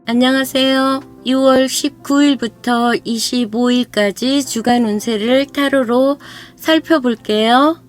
안녕하세요. 6월 19일부터 25일까지 주간 운세를 타로로 살펴볼게요.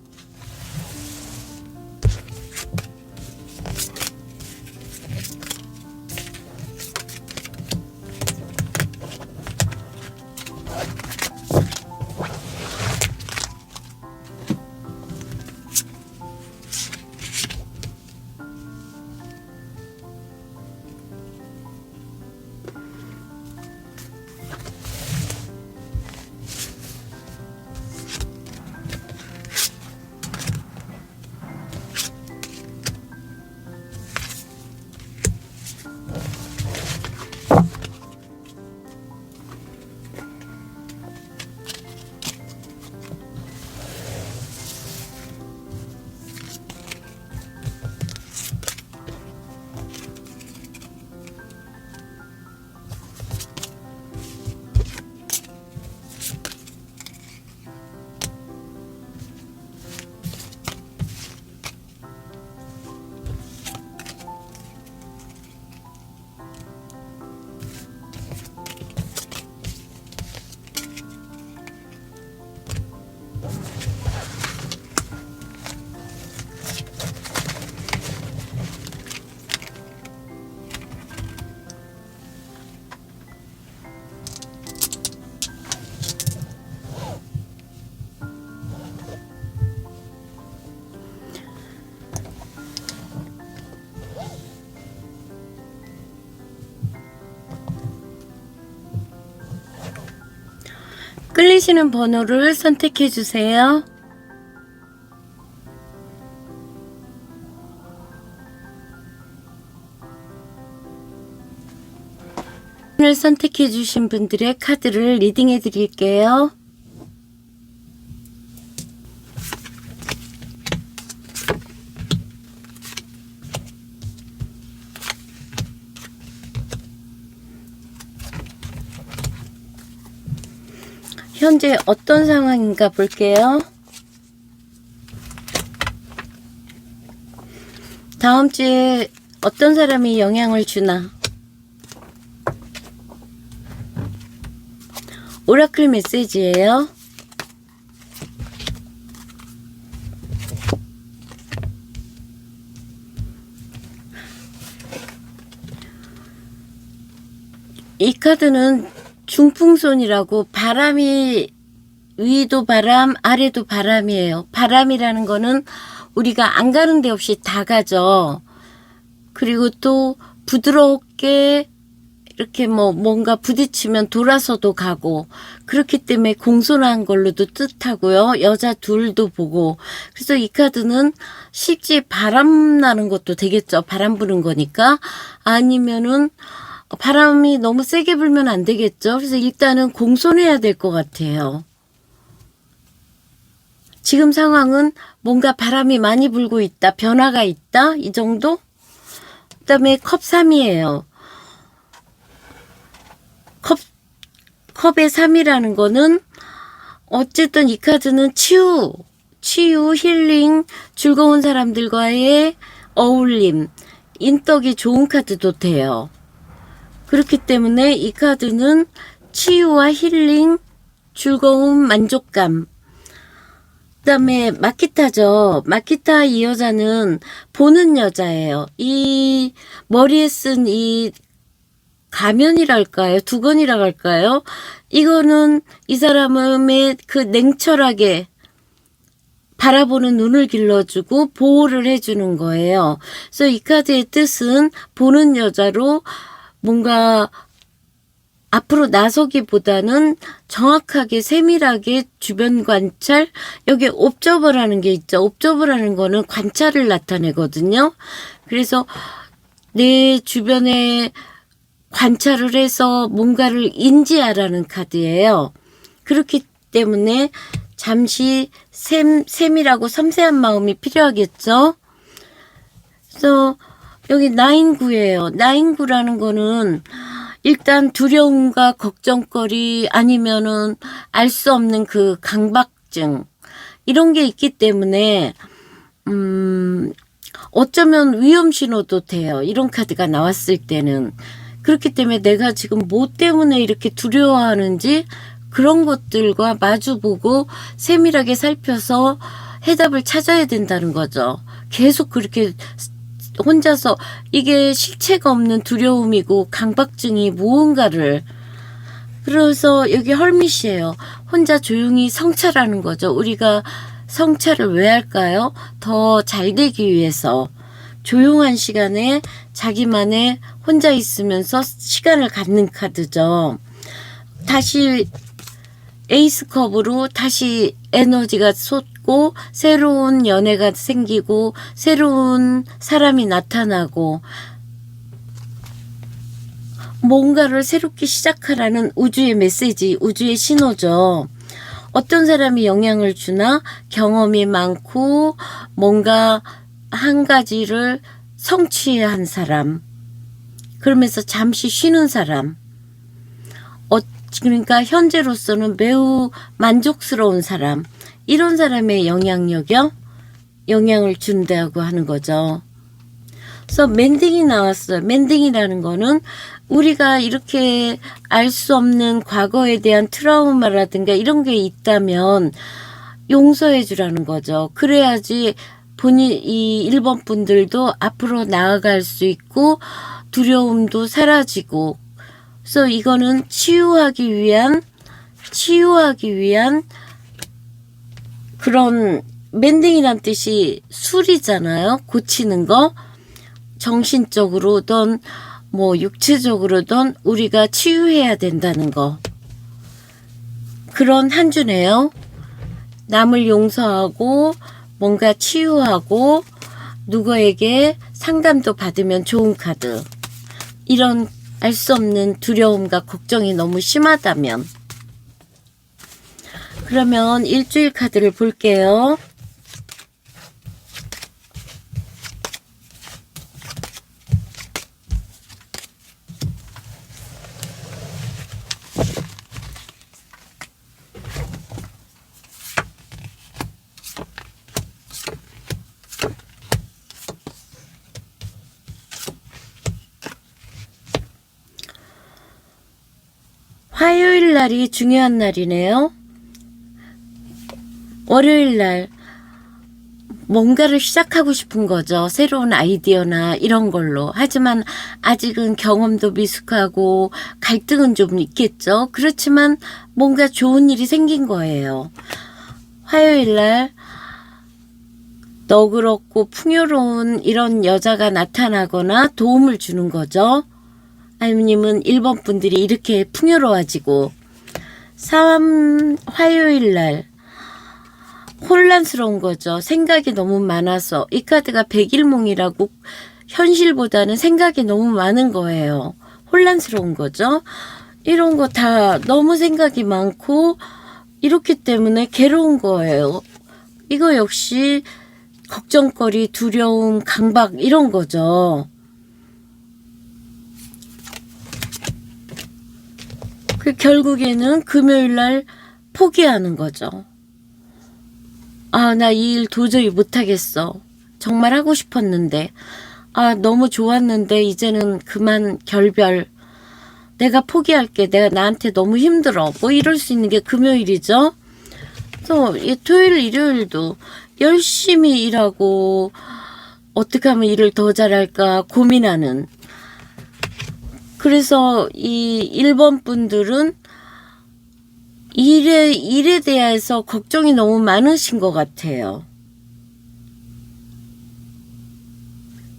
끌리시는 번호를 선택해 주세요. 오늘 선택해 주신 분들의 카드를 리딩해 드릴게요. 현재 어떤 상황인가 볼게요. 다음 주에 어떤 사람이 영향을 주나. 오라클 메시지예요. 이 카드는 중풍손이라고 바람이 위도 바람 아래도 바람이에요. 바람이라는 거는 우리가 안 가는 데 없이 다 가죠. 그리고 또 부드럽게 이렇게 뭔가 부딪히면 돌아서도 가고, 그렇기 때문에 공손한 걸로도 뜻하고요. 여자 둘도 보고. 그래서 이 카드는 실제 바람 나는 것도 되겠죠. 바람 부는 거니까. 아니면은 바람이 너무 세게 불면 안 되겠죠. 그래서 일단은 공손해야 될 것 같아요. 지금 상황은 뭔가 바람이 많이 불고 있다. 변화가 있다. 이 정도? 그 다음에 컵 3이에요. 컵의 3이라는 거는 어쨌든 이 카드는 치유, 힐링, 즐거운 사람들과의 어울림, 인덕이 좋은 카드도 돼요. 그렇기 때문에 이 카드는 치유와 힐링, 즐거움, 만족감. 그 다음에 마키타죠. 마키타 이 여자는 보는 여자예요. 이 머리에 쓴 이 가면이랄까요? 두건이라 할까요? 이거는 이 사람의 그 냉철하게 바라보는 눈을 길러주고 보호를 해주는 거예요. 그래서 이 카드의 뜻은 보는 여자로 뭔가 앞으로 나서기보다는 정확하게 세밀하게 주변 관찰, 여기 옵저버라는 게 있죠. 옵저버라는 거는 관찰을 나타내거든요. 그래서 내 주변에 관찰을 해서 뭔가를 인지하라는 카드예요. 그렇기 때문에 잠시 세밀하고 섬세한 마음이 필요하겠죠. 그래서 여기 9구예요. 9구라는 거는 일단 두려움과 걱정거리 아니면은 알 수 없는 그 강박증 이런 게 있기 때문에 어쩌면 위험 신호도 돼요. 이런 카드가 나왔을 때는. 그렇기 때문에 내가 지금 뭐 때문에 이렇게 두려워하는지 그런 것들과 마주보고 세밀하게 살펴서 해답을 찾아야 된다는 거죠. 계속 그렇게 혼자서 이게 실체가 없는 두려움이고 강박증이 무언가를, 그래서 여기 헐밋이에요. 혼자 조용히 성찰하는 거죠. 우리가 성찰을 왜 할까요? 더 잘 되기 위해서 조용한 시간에 자기만의 혼자 있으면서 시간을 갖는 카드죠. 다시 에이스컵으로 다시 에너지가 솟고 새로운 연애가 생기고 새로운 사람이 나타나고 뭔가를 새롭게 시작하라는 우주의 메시지, 우주의 신호죠. 어떤 사람이 영향을 주나? 경험이 많고 뭔가 한 가지를 성취한 사람, 그러면서 잠시 쉬는 사람, 그러니까 현재로서는 매우 만족스러운 사람, 이런 사람의 영향을 준다고 하는 거죠. 그래서 맨딩이 나왔어요. 맨딩이라는 거는 우리가 이렇게 알 수 없는 과거에 대한 트라우마라든가 이런 게 있다면 용서해 주라는 거죠. 그래야지 이 1번 분들도 앞으로 나아갈 수 있고 두려움도 사라지고, 그래서 이거는 치유하기 위한 그런, 멘딩이란 뜻이 술이잖아요. 고치는 거. 정신적으로든 뭐 육체적으로든 우리가 치유해야 된다는 거. 그런 한 주네요. 남을 용서하고 뭔가 치유하고 누구에게 상담도 받으면 좋은 카드. 이런 알 수 없는 두려움과 걱정이 너무 심하다면. 그러면 일주일 카드를 볼게요. 화요일 날이 중요한 날이네요. 월요일 날 뭔가를 시작하고 싶은 거죠. 새로운 아이디어나 이런 걸로. 하지만 아직은 경험도 미숙하고 갈등은 좀 있겠죠. 그렇지만 뭔가 좋은 일이 생긴 거예요. 화요일 날 너그럽고 풍요로운 이런 여자가 나타나거나 도움을 주는 거죠. 아니면 1번 분들이 이렇게 풍요로워지고, 화요일 날 혼란스러운 거죠. 생각이 너무 많아서. 이 카드가 백일몽이라고 현실보다는 생각이 너무 많은 거예요. 혼란스러운 거죠. 이런 거 다 너무 생각이 많고 이렇기 때문에 괴로운 거예요. 이거 역시 걱정거리, 두려움, 강박 이런 거죠. 결국에는 금요일 날 포기하는 거죠. 아, 나 이 일 도저히 못하겠어. 정말 하고 싶었는데. 아, 너무 좋았는데 이제는 그만 결별. 내가 포기할게. 내가 나한테 너무 힘들어. 뭐 이럴 수 있는 게 금요일이죠. 또 토요일, 일요일도 열심히 일하고 어떻게 하면 일을 더 잘할까 고민하는. 그래서 이 1번 분들은 일에 대해서 걱정이 너무 많으신 것 같아요.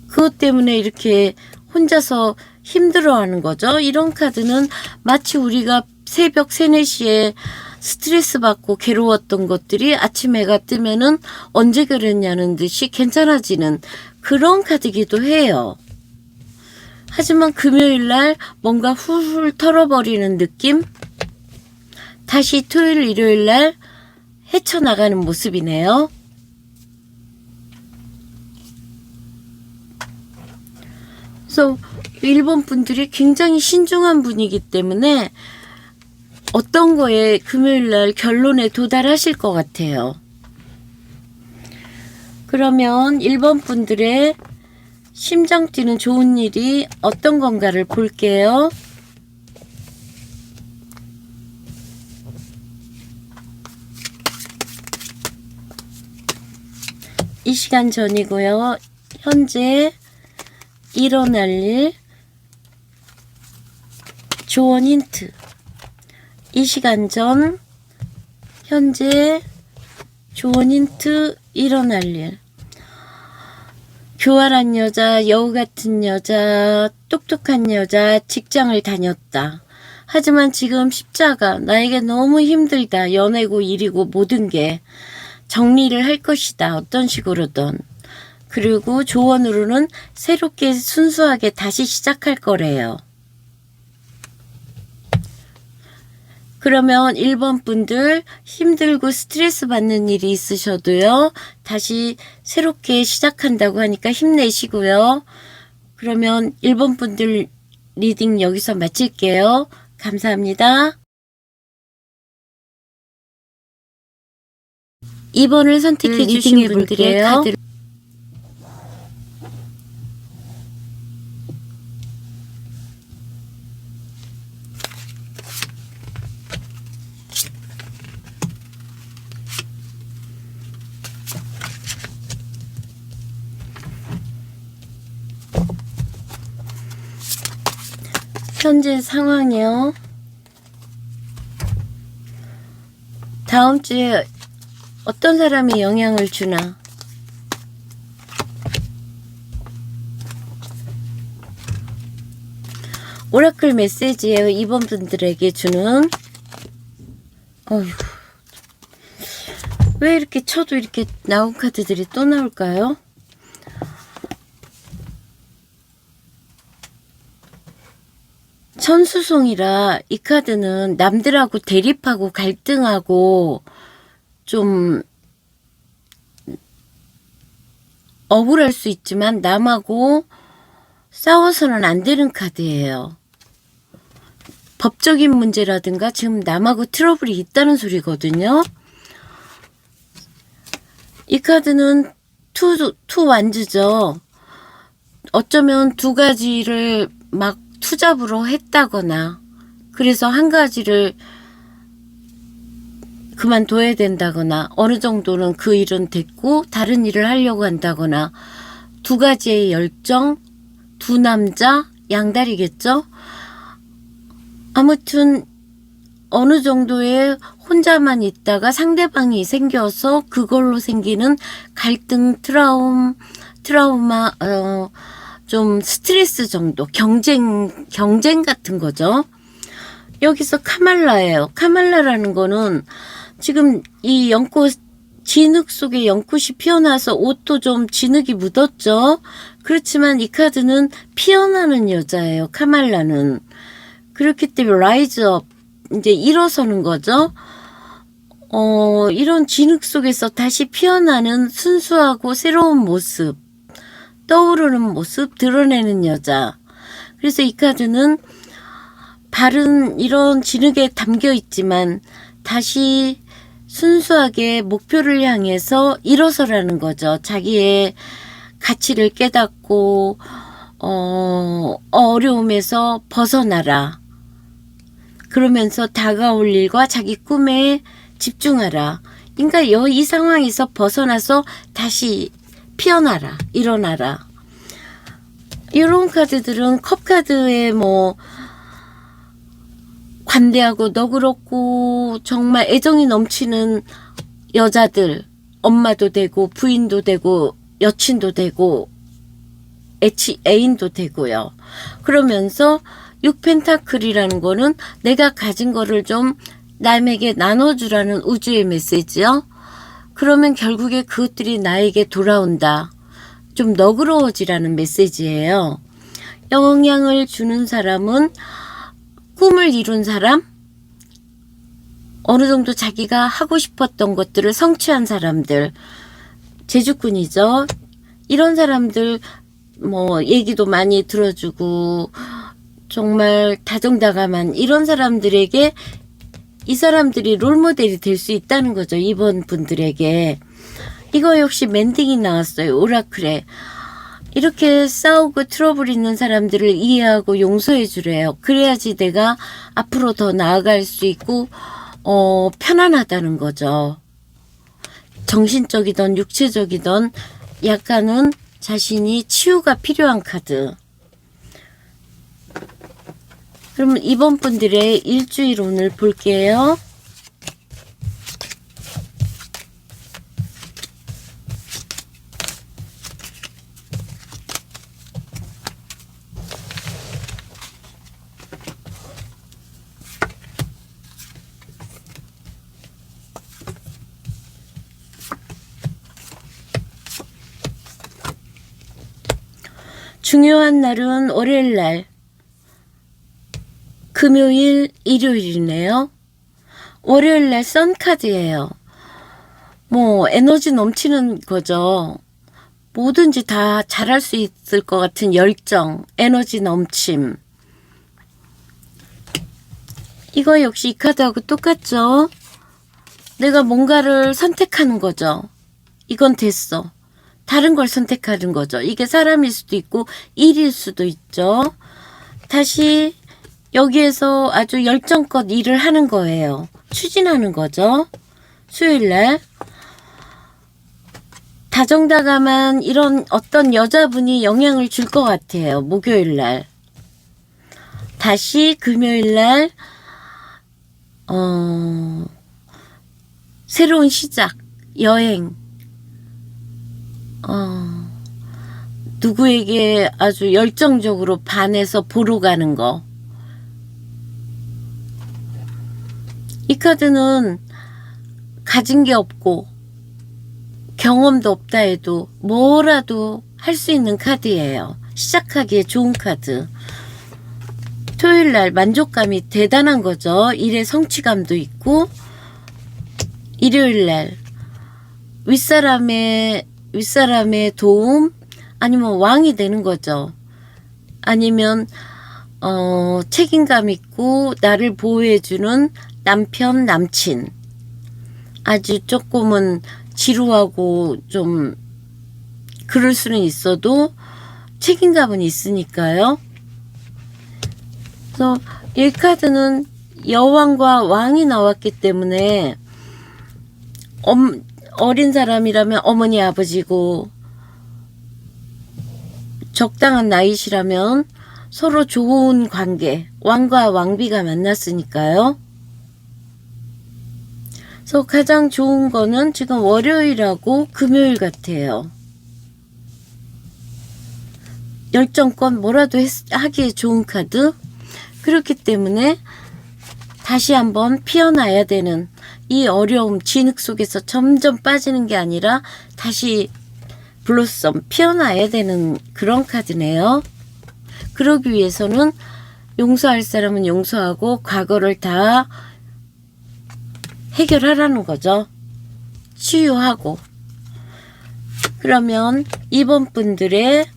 그것 때문에 이렇게 혼자서 힘들어하는 거죠. 이런 카드는 마치 우리가 새벽 3, 4시에 스트레스 받고 괴로웠던 것들이 아침 해가 뜨면은 언제 그랬냐는 듯이 괜찮아지는 그런 카드이기도 해요. 하지만 금요일 날 뭔가 훌훌 털어버리는 느낌? 다시 토요일, 일요일 날 헤쳐나가는 모습이네요. 그래서 일본 분들이 굉장히 신중한 분이기 때문에 어떤 거에 금요일 날 결론에 도달하실 것 같아요. 그러면 1번 분들의 심장 뛰는 좋은 일이 어떤 건가를 볼게요. 이 시간 전이고요. 현재 일어날 일, 조언 힌트. 이 시간 전, 현재 조언 힌트, 일어날 일. 교활한 여자, 여우 같은 여자, 똑똑한 여자, 직장을 다녔다. 하지만 지금 십자가, 나에게 너무 힘들다. 연애고 일이고 모든 게 정리를 할 것이다. 어떤 식으로든. 그리고 조언으로는 새롭게 순수하게 다시 시작할 거래요. 그러면 1번 분들 힘들고 스트레스 받는 일이 있으셔도요. 다시 새롭게 시작한다고 하니까 힘내시고요. 그러면 1번 분들 리딩 여기서 마칠게요. 감사합니다. 2번을 선택해 주신 분들의 카드를 현재 상황이요. 다음 주에 어떤 사람이 영향을 주나. 오라클 메시지예요. 이번 분들에게 주는. 어휴, 왜 이렇게 쳐도 이렇게 나온 카드들이 또 나올까요? 천수송이라 이 카드는 남들하고 대립하고 갈등하고 좀 억울할 수 있지만 남하고 싸워서는 안 되는 카드예요. 법적인 문제라든가 지금 남하고 트러블이 있다는 소리거든요. 이 카드는 투 완즈죠. 어쩌면 두 가지를 막 투잡으로 했다거나 그래서 한 가지를 그만둬야 된다거나 어느 정도는 그 일은 됐고 다른 일을 하려고 한다거나 두 가지의 열정, 두 남자 양다리겠죠. 아무튼 어느 정도의 혼자만 있다가 상대방이 생겨서 그걸로 생기는 갈등, 트라우마, 좀 스트레스 정도, 경쟁 같은 거죠. 여기서 카말라예요. 카말라라는 거는 지금 이 연꽃, 진흙 속에 연꽃이 피어나서 옷도 좀 진흙이 묻었죠. 그렇지만 이 카드는 피어나는 여자예요. 카말라는. 그렇기 때문에 라이즈업, 이제 일어서는 거죠. 이런 진흙 속에서 다시 피어나는 순수하고 새로운 모습, 떠오르는 모습 드러내는 여자. 그래서 이 카드는 발은 이런 진흙에 담겨 있지만 다시 순수하게 목표를 향해서 일어서라는 거죠. 자기의 가치를 깨닫고 어려움에서 벗어나라. 그러면서 다가올 일과 자기 꿈에 집중하라. 그러니까 이 상황에서 벗어나서 다시 피어나라. 일어나라. 이런 카드들은 컵카드에 뭐 관대하고 너그럽고 정말 애정이 넘치는 여자들, 엄마도 되고 부인도 되고 여친도 되고 애인도 되고요. 그러면서 6펜타클이라는 거는 내가 가진 거를 좀 남에게 나눠주라는 우주의 메시지요. 그러면 결국에 그것들이 나에게 돌아온다. 좀 너그러워지라는 메시지예요. 영향을 주는 사람은 꿈을 이룬 사람, 어느 정도 자기가 하고 싶었던 것들을 성취한 사람들, 제주꾼이죠. 이런 사람들 뭐 얘기도 많이 들어주고 정말 다정다감한 이런 사람들에게 이 사람들이 롤모델이 될 수 있다는 거죠. 이번 분들에게. 이거 역시 멘딩이 나왔어요. 오라클에. 이렇게 싸우고 트러블 있는 사람들을 이해하고 용서해 주래요. 그래야지 내가 앞으로 더 나아갈 수 있고 편안하다는 거죠. 정신적이든 육체적이든 약간은 자신이 치유가 필요한 카드. 그럼 이번 분들의 일주일 오늘 볼게요. 중요한 날은 월요일 날, 금요일, 일요일이네요. 월요일 날 선카드예요. 뭐 에너지 넘치는 거죠. 뭐든지 다 잘할 수 있을 것 같은 열정, 에너지 넘침. 이거 역시 이 카드하고 똑같죠. 내가 뭔가를 선택하는 거죠. 이건 됐어. 다른 걸 선택하는 거죠. 이게 사람일 수도 있고 일일 수도 있죠. 다시 여기에서 아주 열정껏 일을 하는 거예요. 추진하는 거죠. 수요일날 다정다감한 이런 어떤 여자분이 영향을 줄 것 같아요. 목요일날 다시 금요일날 새로운 시작, 여행, 누구에게 아주 열정적으로 반해서 보러 가는 거. 이 카드는 가진 게 없고 경험도 없다 해도 뭐라도 할 수 있는 카드예요. 시작하기에 좋은 카드. 토요일날 만족감이 대단한 거죠. 일의 성취감도 있고, 일요일날 윗사람의 도움, 아니면 왕이 되는 거죠. 아니면 책임감 있고 나를 보호해주는 남편, 남친. 아주 조금은 지루하고 좀 그럴 수는 있어도 책임감은 있으니까요. 그래서 이 카드는 여왕과 왕이 나왔기 때문에 어린 사람이라면 어머니, 아버지고 적당한 나이시라면 서로 좋은 관계, 왕과 왕비가 만났으니까요. 그래서 가장 좋은 거는 지금 월요일하고 금요일 같아요. 열정껏 뭐라도 하기에 좋은 카드. 그렇기 때문에 다시 한번 피어나야 되는 이 어려움, 진흙 속에서 점점 빠지는 게 아니라 다시 블로썸, 피어나야 되는 그런 카드네요. 그러기 위해서는 용서할 사람은 용서하고 과거를 다 해결하라는 거죠. 치유하고. 그러면 이번 분들의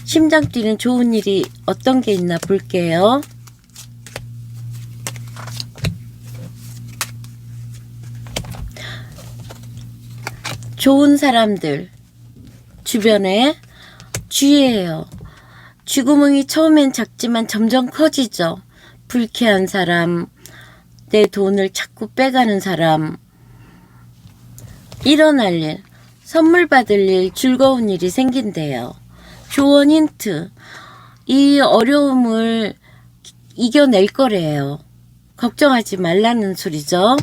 심장 뛰는 좋은 일이 어떤 게 있나 볼게요. 좋은 사람들 주변에 주의해요. 쥐구멍이 처음엔 작지만 점점 커지죠. 불쾌한 사람, 내 돈을 자꾸 빼가는 사람, 일어날 일, 선물 받을 일, 즐거운 일이 생긴대요. 조언 힌트. 이 어려움을 이겨낼 거래요. 걱정하지 말라는 소리죠.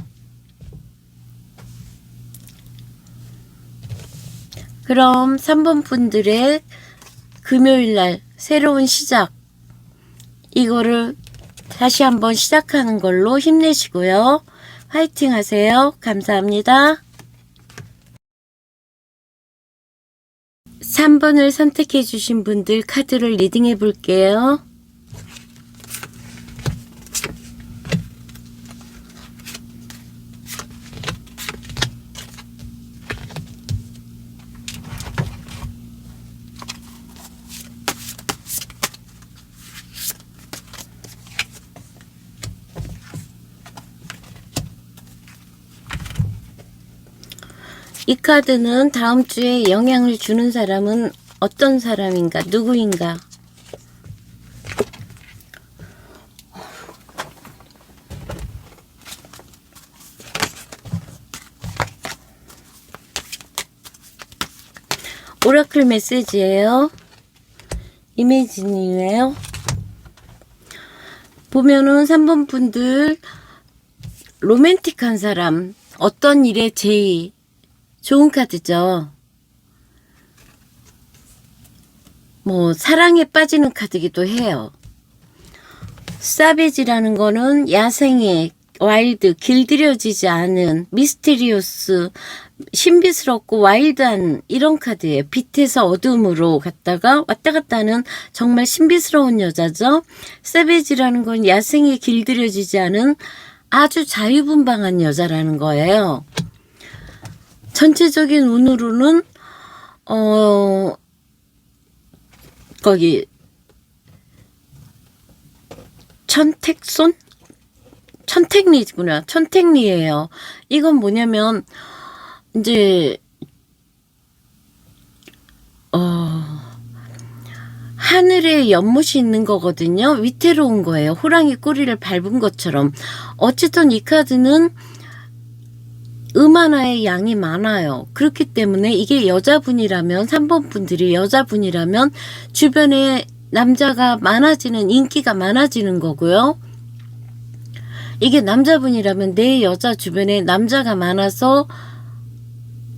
그럼 3번 분들의 금요일날 새로운 시작, 이거를 다시 한번 시작하는 걸로 힘내시고요. 화이팅 하세요. 감사합니다. 3번을 선택해 주신 분들 카드를 리딩해 볼게요. 이 카드는 다음 주에 영향을 주는 사람은 어떤 사람인가, 누구인가? 오라클 메시지예요. 이미진이에요. 보면은 3번 분들 로맨틱한 사람, 어떤 일에 제의, 좋은 카드죠. 뭐 사랑에 빠지는 카드기도 해요. 사베지라는 거는 야생의 와일드, 길들여지지 않은 미스테리오스, 신비스럽고 와일드한 이런 카드예요. 빛에서 어둠으로 갔다가 왔다 갔다 하는 정말 신비스러운 여자죠. 사베지라는 건 야생에 길들여지지 않은 아주 자유분방한 여자라는 거예요. 전체적인 운으로는 거기 천택손? 천택리구나. 천택리예요. 이건 뭐냐면 이제 하늘에 연못이 있는 거거든요. 위태로운 거예요. 호랑이 꼬리를 밟은 것처럼. 어쨌든 이 카드는 하나의 양이 많아요. 그렇기 때문에 이게 여자분이라면 3번 분들이 여자분이라면 주변에 남자가 많아지는, 인기가 많아지는 거고요. 이게 남자분이라면 내 여자 주변에 남자가 많아서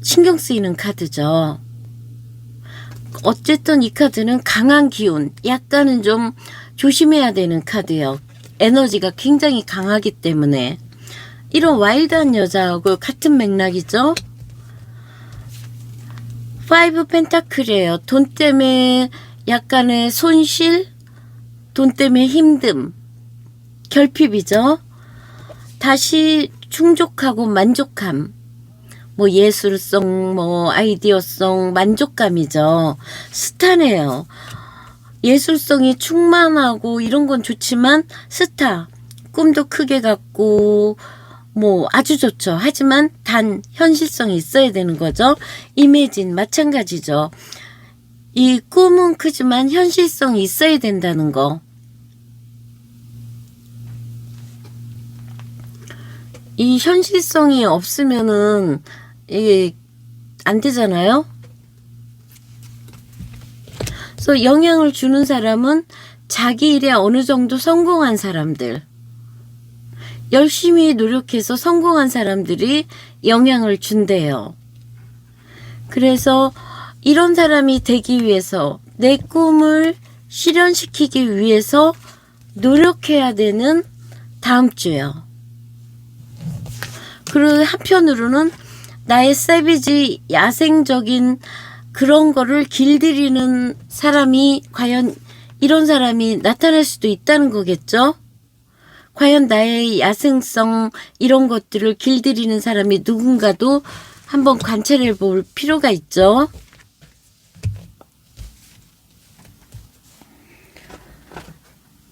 신경 쓰이는 카드죠. 어쨌든 이 카드는 강한 기운, 약간은 좀 조심해야 되는 카드예요. 에너지가 굉장히 강하기 때문에. 이런 와일드한 여자하고 같은 맥락이죠. 5 펜타클이에요. 돈 때문에 약간의 손실, 돈 때문에 힘듦, 결핍이죠. 다시 충족하고 만족함, 뭐 예술성, 뭐 아이디어성, 만족감이죠. 스타네요. 예술성이 충만하고 이런 건 좋지만 스타, 꿈도 크게 갖고 뭐 아주 좋죠. 하지만 단 현실성이 있어야 되는 거죠. 이미진 마찬가지죠. 이 꿈은 크지만 현실성이 있어야 된다는 거. 이 현실성이 없으면은 이게 안 되잖아요. 그래서 영향을 주는 사람은 자기 일에 어느 정도 성공한 사람들, 열심히 노력해서 성공한 사람들이 영향을 준대요. 그래서 이런 사람이 되기 위해서, 내 꿈을 실현시키기 위해서 노력해야 되는 다음 주요. 그리고 한편으로는 나의 세비지, 야생적인 그런 거를 길들이는 사람이 과연 이런 사람이 나타날 수도 있다는 거겠죠. 과연 나의 야생성 이런 것들을 길들이는 사람이 누군가도 한번 관찰해 볼 필요가 있죠.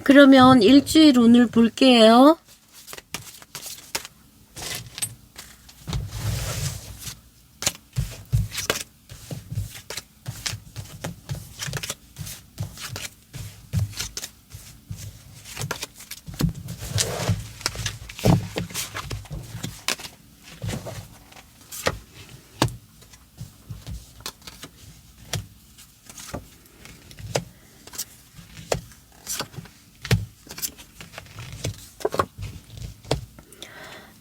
그러면 일주일 오늘 볼게요.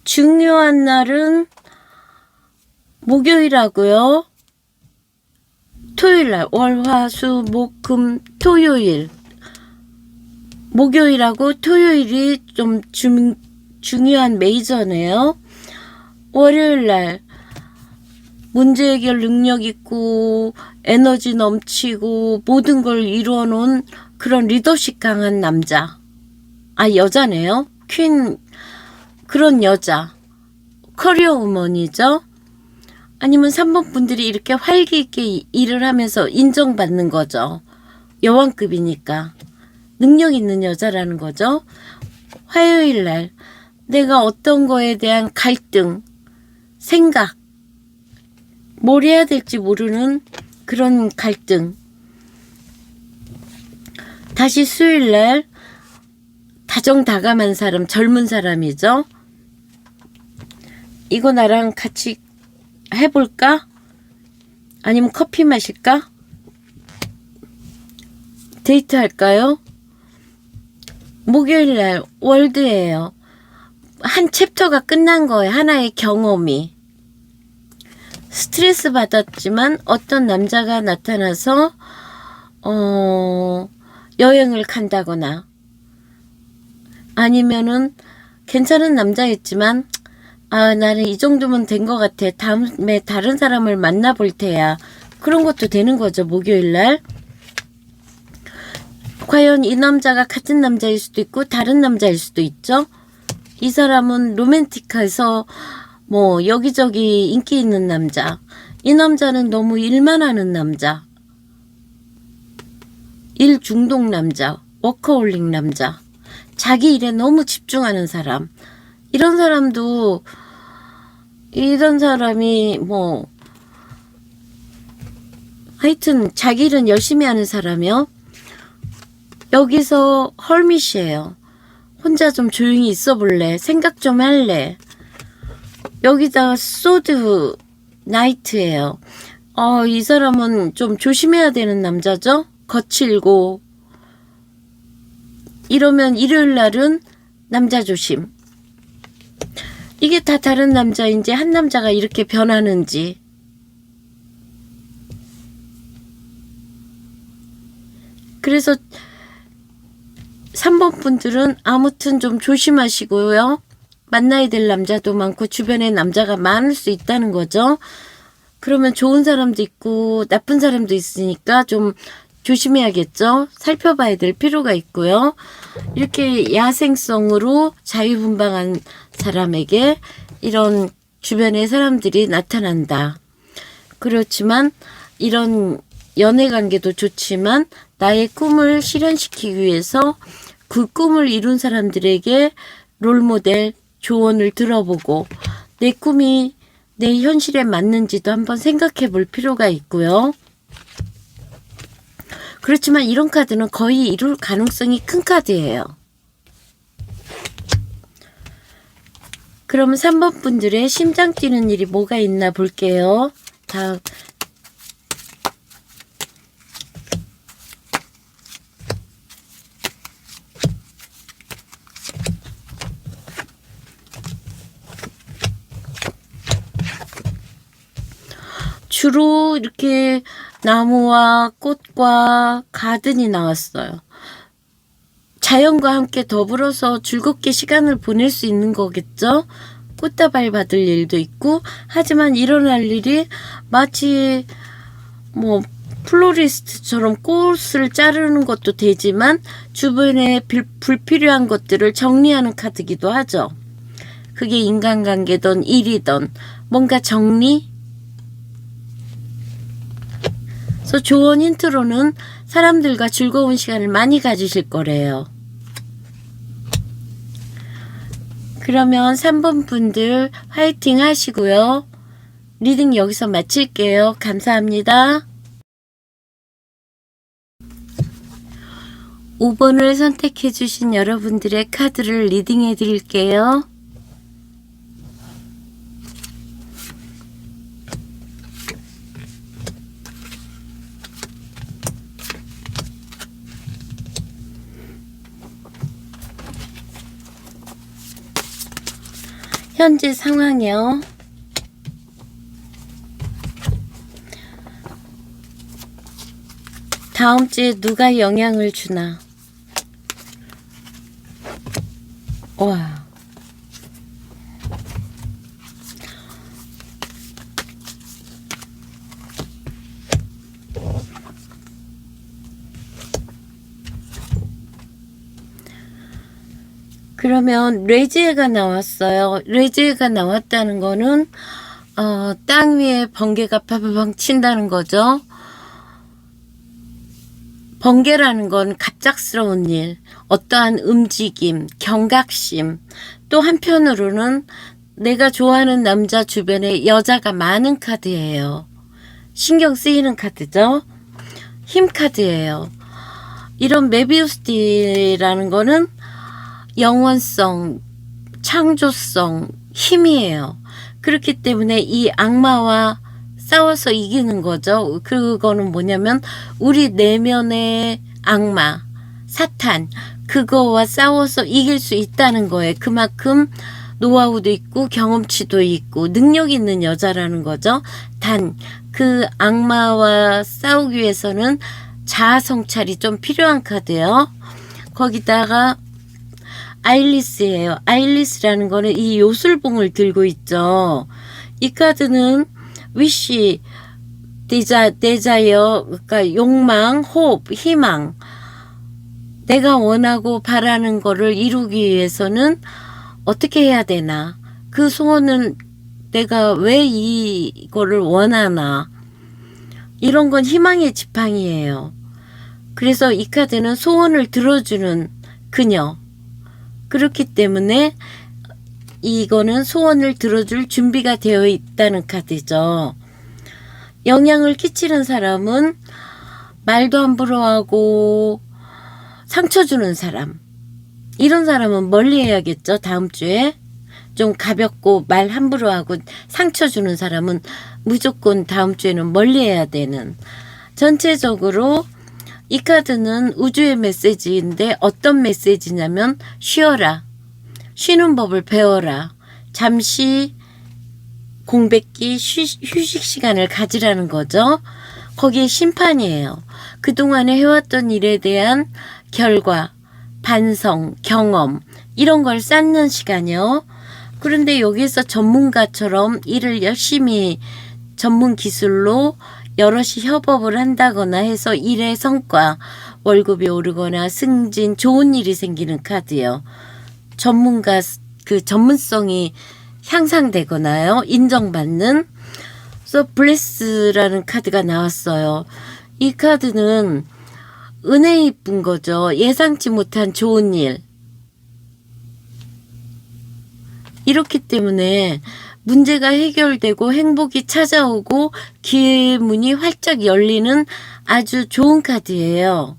중요한 날은 목요일하고요. 토요일날, 월, 화, 수, 목, 금, 토요일. 목요일하고 토요일이 좀 중요한 메이저네요. 월요일날 문제 해결 능력 있고 에너지 넘치고 모든 걸 이루어 놓은 그런 리더십 강한 남자. 아, 여자네요. 퀸, 그런 여자. 커리어 우먼이죠. 아니면 3번 분들이 이렇게 활기 있게 일을 하면서 인정받는 거죠. 여왕급이니까. 능력 있는 여자라는 거죠. 화요일 날 내가 어떤 거에 대한 갈등, 생각, 뭘 해야 될지 모르는 그런 갈등. 다시 수요일날 다정다감한 사람, 젊은 사람이죠. 이거 나랑 같이 해볼까? 아니면 커피 마실까? 데이트 할까요? 목요일날 월드예요. 한 챕터가 끝난 거예요. 하나의 경험이. 스트레스 받았지만 어떤 남자가 나타나서 여행을 간다거나 아니면은 괜찮은 남자였지만 나는 이 정도면 된 것 같아. 다음에 다른 사람을 만나볼 테야. 그런 것도 되는 거죠. 목요일날. 과연 이 남자가 같은 남자일 수도 있고 다른 남자일 수도 있죠. 이 사람은 로맨틱해서 뭐 여기저기 인기 있는 남자. 이 남자는 너무 일만 하는 남자. 일 중독 남자. 워커홀릭 남자. 자기 일에 너무 집중하는 사람. 이런 사람이 뭐 하여튼 자기 일은 열심히 하는 사람이요. 여기서 헐밋이에요. 혼자 좀 조용히 있어 볼래. 생각 좀 할래. 여기다가 소드 나이트예요. 이 사람은 좀 조심해야 되는 남자죠. 거칠고 이러면 일요일 날은 남자 조심. 이게 다 다른 남자인지 한 남자가 이렇게 변하는지. 그래서 3번 분들은 아무튼 좀 조심하시고요. 만나야 될 남자도 많고 주변에 남자가 많을 수 있다는 거죠. 그러면 좋은 사람도 있고 나쁜 사람도 있으니까 좀 조심해야겠죠. 살펴봐야 될 필요가 있고요. 이렇게 야생성으로 자유분방한 사람에게 이런 주변의 사람들이 나타난다. 그렇지만 이런 연애관계도 좋지만 나의 꿈을 실현시키기 위해서 그 꿈을 이룬 사람들에게 롤모델 조언을 들어보고 내 꿈이 내 현실에 맞는지도 한번 생각해 볼 필요가 있고요. 그렇지만 이런 카드는 거의 이룰 가능성이 큰 카드예요. 그러면 3번 분들의 심장 뛰는 일이 뭐가 있나 볼게요. 다음 주로 이렇게 나무와 꽃과 가든이 나왔어요. 자연과 함께 더불어서 즐겁게 시간을 보낼 수 있는 거겠죠? 꽃다발 받을 일도 있고, 하지만 일어날 일이 마치 뭐 플로리스트처럼 꽃을 자르는 것도 되지만 주변에 불필요한 것들을 정리하는 카드기도 하죠. 그게 인간관계든 일이든 뭔가 정리? 그래서 조언 힌트로는 사람들과 즐거운 시간을 많이 가지실 거래요. 그러면 3번 분들 화이팅 하시고요. 리딩 여기서 마칠게요. 감사합니다. 5번을 선택해 주신 여러분들의 카드를 리딩해 드릴게요. 현재 상황이요. 다음 주에 누가 영향을 주나. 와. 그러면 레지에가 나왔어요. 레지에가 나왔다는 거는 땅 위에 번개가 파바방 친다는 거죠. 번개라는 건 갑작스러운 일, 어떠한 움직임, 경각심, 또 한편으로는 내가 좋아하는 남자 주변에 여자가 많은 카드예요. 신경 쓰이는 카드죠. 힘 카드예요. 이런 메비우스띠라는 거는 영원성, 창조성, 힘이에요. 그렇기 때문에 이 악마와 싸워서 이기는 거죠. 그거는 뭐냐면 우리 내면의 악마, 사탄, 그거와 싸워서 이길 수 있다는 거예요. 그만큼 노하우도 있고 경험치도 있고 능력 있는 여자라는 거죠. 단 그 악마와 싸우기 위해서는 자아 성찰이 좀 필요한 카드예요. 거기다가 아일리스예요. 아일리스라는 거는 이 요술봉을 들고 있죠. 이 카드는 위시, 데자이어, 그러니까 욕망, 호흡, 희망. 내가 원하고 바라는 거를 이루기 위해서는 어떻게 해야 되나? 그 소원은 내가 왜 이거를 원하나? 이런 건 희망의 지팡이예요. 그래서 이 카드는 소원을 들어주는 그녀. 그렇기 때문에 이거는 소원을 들어줄 준비가 되어 있다는 카드죠. 영향을 끼치는 사람은 말도 함부로 하고 상처 주는 사람. 이런 사람은 멀리 해야겠죠. 다음 주에. 좀 가볍고 말 함부로 하고 상처 주는 사람은 무조건 다음 주에는 멀리 해야 되는. 전체적으로 이 카드는 우주의 메시지인데 어떤 메시지냐면 쉬어라. 쉬는 법을 배워라. 잠시 공백기 휴식 시간을 가지라는 거죠. 거기에 심판이에요. 그동안에 해왔던 일에 대한 결과, 반성, 경험 이런 걸 쌓는 시간이요. 그런데 여기서 전문가처럼 일을 열심히 전문 기술로 여럿이 협업을 한다거나 해서 일의 성과, 월급이 오르거나 승진, 좋은 일이 생기는 카드예요. 전문가 그 전문성이 향상되거나요. 인정받는. 그래서 블레스라는 카드가 나왔어요. 이 카드는 은혜 입은 거죠. 예상치 못한 좋은 일. 이렇기 때문에 문제가 해결되고 행복이 찾아오고 기회의 문이 활짝 열리는 아주 좋은 카드예요.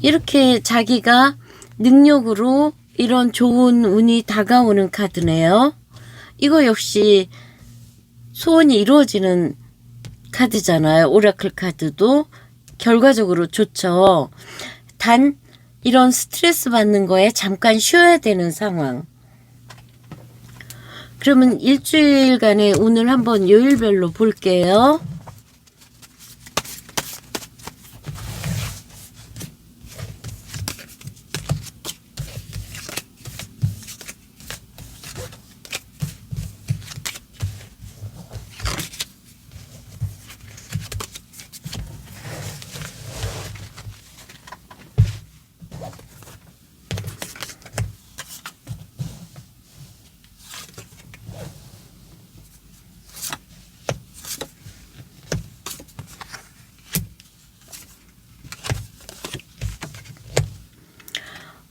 이렇게 자기가 능력으로 이런 좋은 운이 다가오는 카드네요. 이거 역시 소원이 이루어지는 카드잖아요. 오라클 카드도 결과적으로 좋죠. 단 이런 스트레스 받는 거에 잠깐 쉬어야 되는 상황. 그러면 일주일간의 운을 한번 요일별로 볼게요.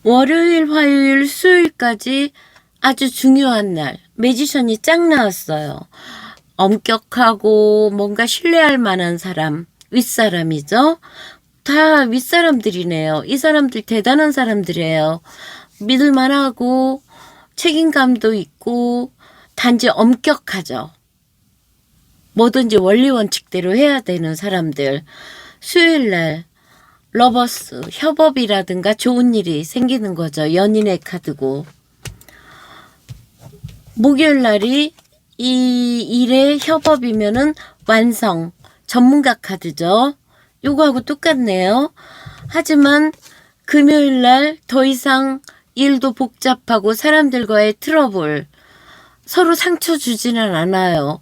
월요일, 화요일, 수요일까지 아주 중요한 날. 매지션이 짱 나왔어요. 엄격하고 뭔가 신뢰할 만한 사람, 윗사람이죠. 다 윗사람들이네요. 이 사람들 대단한 사람들이에요. 믿을만하고 책임감도 있고 단지 엄격하죠. 뭐든지 원리 원칙대로 해야 되는 사람들. 수요일날 러버스, 협업이라든가 좋은 일이 생기는 거죠. 연인의 카드고. 목요일 날이 이 일의 협업이면은 완성, 전문가 카드죠. 요거하고 똑같네요. 하지만 금요일 날 더 이상 일도 복잡하고 사람들과의 트러블, 서로 상처 주지는 않아요.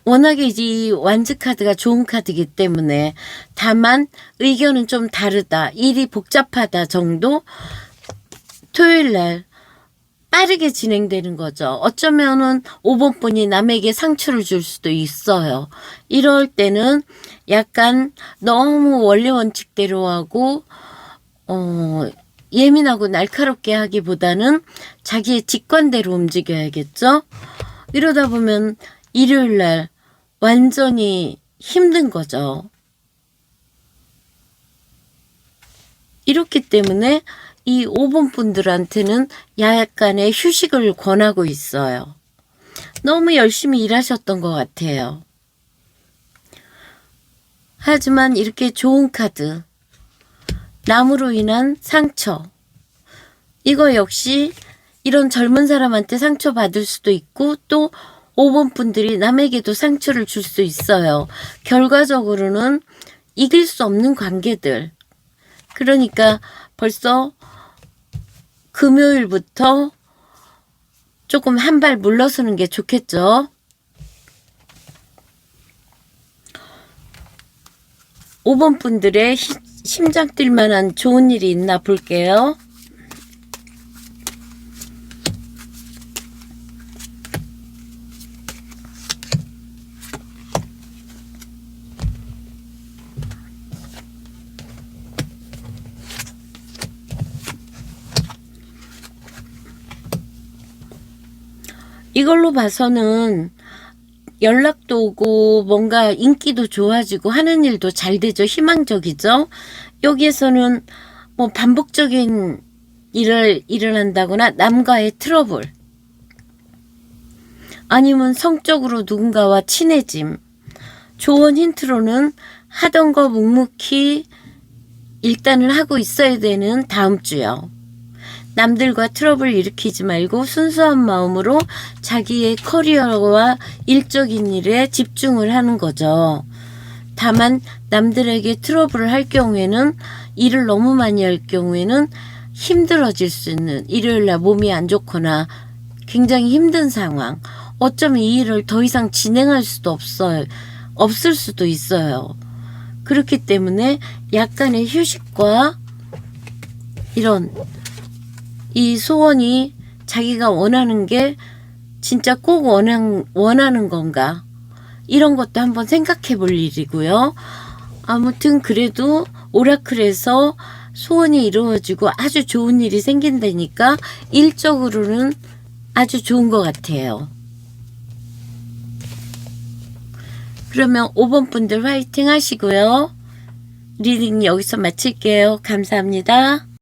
워낙에 이 완즈 카드가 좋은 카드이기 때문에. 다만 의견은 좀 다르다, 일이 복잡하다 정도. 토요일 날 빠르게 진행되는 거죠. 어쩌면은 5번 분이 남에게 상처를 줄 수도 있어요. 이럴 때는 약간 너무 원리 원칙대로 하고 예민하고 날카롭게 하기보다는 자기의 직관대로 움직여야겠죠. 이러다 보면 일요일 날 완전히 힘든 거죠. 이렇기 때문에 이 5번 분들한테는 약간의 휴식을 권하고 있어요. 너무 열심히 일하셨던 것 같아요. 하지만 이렇게 좋은 카드, 남으로 인한 상처, 이거 역시 이런 젊은 사람한테 상처받을 수도 있고 또 5번 분들이 남에게도 상처를 줄 수 있어요. 결과적으로는 이길 수 없는 관계들. 그러니까 벌써 금요일부터 조금 한 발 물러서는 게 좋겠죠. 5번 분들의 심장 뛸 만한 좋은 일이 있나 볼게요. 이걸로 봐서는 연락도 오고 뭔가 인기도 좋아지고 하는 일도 잘 되죠. 희망적이죠. 여기에서는 뭐 반복적인 일을 일어난다거나 남과의 트러블, 아니면 성적으로 누군가와 친해짐. 좋은 힌트로는 하던 거 묵묵히 일단은 하고 있어야 되는 다음 주요. 남들과 트러블 일으키지 말고 순수한 마음으로 자기의 커리어와 일적인 일에 집중을 하는 거죠. 다만 남들에게 트러블을 할 경우에는, 일을 너무 많이 할 경우에는 힘들어질 수 있는, 일요일날 몸이 안 좋거나 굉장히 힘든 상황, 어쩌면 이 일을 더 이상 진행할 수도 없을 수도 있어요. 그렇기 때문에 약간의 휴식과 이런 이 소원이 자기가 원하는 게 진짜 꼭 원하는 건가, 이런 것도 한번 생각해 볼 일이고요. 아무튼 그래도 오라클에서 소원이 이루어지고 아주 좋은 일이 생긴다니까 일적으로는 아주 좋은 것 같아요. 그러면 5번 분들 화이팅 하시고요. 리딩 여기서 마칠게요. 감사합니다.